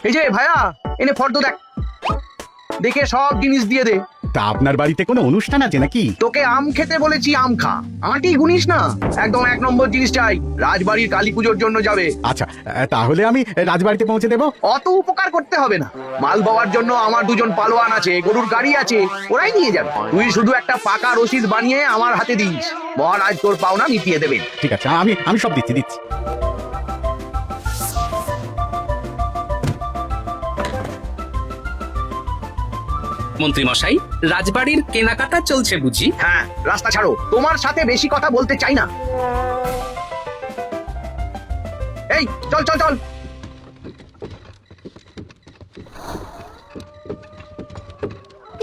এই যে ভাইয়া, এনে ফর্দ দেখ, দেখে সব জিনিস দিয়ে দে। তা আপনার বাড়িতে কোনো অনুষ্ঠান আছে নাকি? তোকে আম খেতে বলেছি, আম খা, আঁটি গুনিস না। একদম 1 নম্বর জিনিস চাই, রাজবাড়ির কালী পুজোর জন্য যাবে। আচ্ছা, তাহলে আমি রাজবাড়িতে পৌঁছে দেবো। অত উপকার করতে হবে না, মাল বাওয়ার জন্য আমার 2জন পালোয়ান আছে, গরুর গাড়ি আছে, ওরাই নিয়ে যাবে। তুই শুধু একটা পাকা রসিদ বানিয়ে আমার হাতে দিস, মহারাজ তোর পাওনা মিটিয়ে দেবেন। ঠিক আছে, আমি সব দিচ্ছি। মন্ত্রী মশাই, রাজবাড়ির কেনাকাটা চলছে বুঝি? হ্যাঁ, রাস্তা ছাড়ো, তোমার সাথে বেশি কথা বলতে চাই না। এই চল চল চল।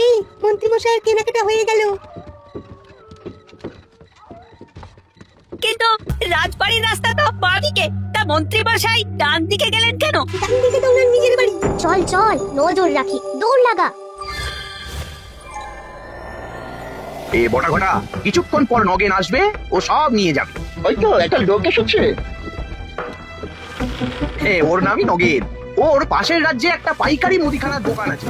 এই মন্ত্রী মশাইয়ের কেনাকাটা হয়ে গেল। কিন্তু রাজবাড়ির রাস্তা তো বাঁদিকে, তা মন্ত্রী মশাই ডান দিকে গেলেন কেন? ডান দিকে তো ওনার নিজের বাড়ি। চল চল, নজর রাখি, দৌড় লাগা। এ বটা ঘটা, কিছুক্ষণ পর নগেন আসবে, ও সব নিয়ে যাবে। ওই তো একটা লোক এসেছে। ওর নামই নগেন, ওর পাশের রাজ্যে একটা পাইকারি মুদিখানার দোকান আছে।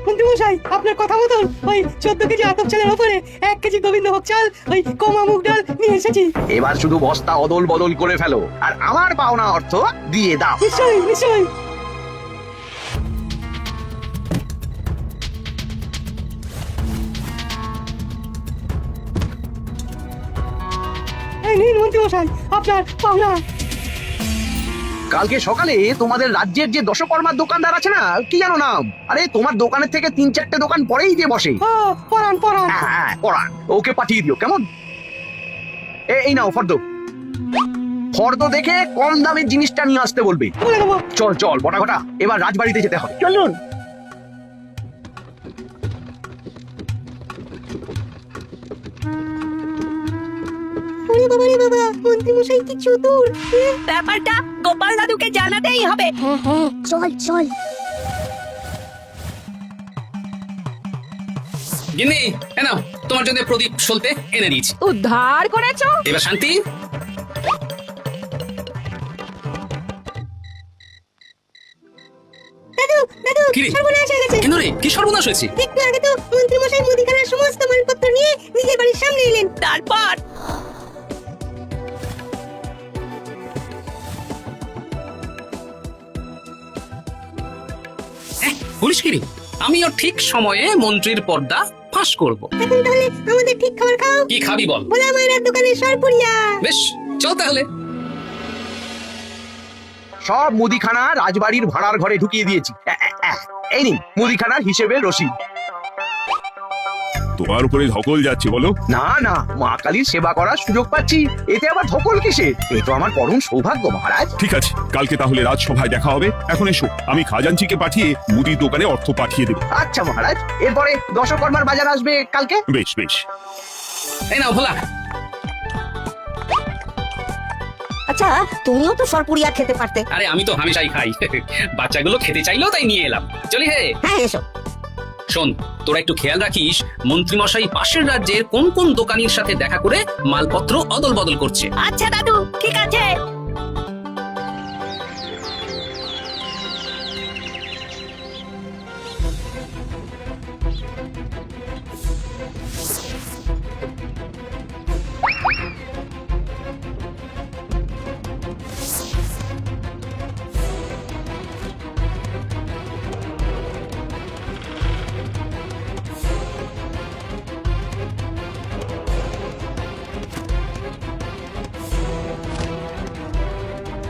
মন্ত্রী মশাই, আপনার কথা মতন ওই 14 কেজি আতপ চালের উপরে 1 কেজি গোবিন্দভোগ চাল, ওই কমা মুগ ডাল নিয়ে এসেছি। এবার শুধু বস্তা অদল বদল করে ফেলো, আর আমার পাওনা অর্থ দিয়ে দাও। নিশ্চয়ই নিশ্চয়ই। এই নিন মন্ত্রী মশাই, আপনার পাওনা। কালকে সকালে তোমাদের রাজ্যের যে দশকর্মার দোকানদার আছে না, কি জানো নাম? আরে তোমার দোকানের থেকে 3-4টে দোকান পরেই যে বসে। পরান। হ্যাঁ, পড়ান, ওকে পাঠিয়ে দিও কেমন? এই নাও ফর্দ, ফর্দ দেখে কম দামের জিনিসটা নিয়ে আসতে বলবে। বলে দেবো। চল চল বটা ঘটা, এবার রাজবাড়িতে যেতে হবে। চলুন। ওরে বাবা রে বাবা, মন্ত্রী মশাই কি চতুর। ব্যাপারটা গোপাল দাদুকে জানাতেই হবে। হ্যাঁ হ্যাঁ, চল চল। গিন্নি, নাও তোমার জন্য প্রদীপ সলতে এনে দিয়েছি। উদ্ধার করেছো? এবার শান্তি। দাদু দাদু, কি রে? সর্বনাশ হয়ে গেছে। কেন রে, কি সর্বনাশ হয়েছে? একটু আগে তো মন্ত্রী মশাই মুদিখানার সমস্ত মালপত্র নিয়ে নিজের বাড়ির সামনে এলেন। তারপর পুলিশ কি রে? আমিও ঠিক সময়ে মন্ত্রীর পর্দা ফাঁস করব। এখন তাহলে আমাদের ঠিক খাবার খাও। কি খাবি বল? ভোলা মায়ের দোকানের সরপুরিয়া। বেশ, চল তাহলে। সব মুদিখানা রাজবাড়ির ভাড়ার ঘরে ঢুকিয়ে দিয়েছি। এই নিন মুদিখানার হিসেবে রসিদ। তোমার উপরে ধকল যাচ্ছে বলো? না না, মা কালীর সেবা করার সুযোগ পাচ্ছি, এতে আবার ধকল কিসে? এ তো আমার পরম সৌভাগ্য মহারাজ। ঠিক আছে, কালকে তাহলে রাজসভায় দেখা হবে। এখন এসো, আমি খাজাঞ্চিকে পাঠিয়ে মুদির দোকানে অর্থ পাঠিয়ে দেবো। আচ্ছা মহারাজ, এরপরে দশকর্মার বাজার আসবে কালকে। বেশ বেশ। এই নাও ভোলা। আচ্ছা, তুমিও তো সরপুরিয়া খেতে পারতে। আরে আমি তো হামেশাই খাই, বাচ্চাগুলো খেতে চাইলো তাই নিয়ে এলাম। চলি হে। হ্যাঁ এসো। শোন, তোরা একটু খেয়াল রাখিস মন্ত্রী মশাই পাশের রাজ্যের কোন কোন দোকানির সাথে দেখা করে মালপত্র অদল বদল করছে। আচ্ছা দাদু, ঠিক আছে।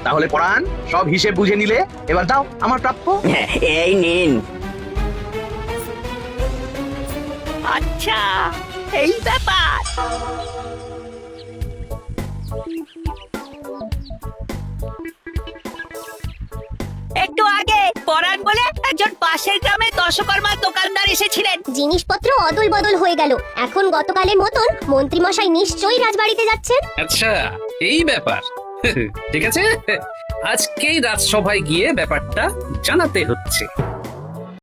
তাহলে পড়ান, সব হিসেব বুঝে নিলে এবার দাও আমার প্রাপ্য। এই নিন। আচ্ছা, এই ব্যাপার। একটু আগে পরাণ বলে একজন পাশের গ্রামে দশকর্মার দোকানদার এসেছিলেন। জিনিসপত্র অদল বদল হয়ে গেল। এখন গতকালের মতন মন্ত্রী মশাই নিশ্চয়ই রাজবাড়িতে যাচ্ছেন। আচ্ছা, এই ব্যাপার। ঠিক আছে, আজকেই রাজসভায় গিয়ে ব্যাপারটা জানাতে হচ্ছে।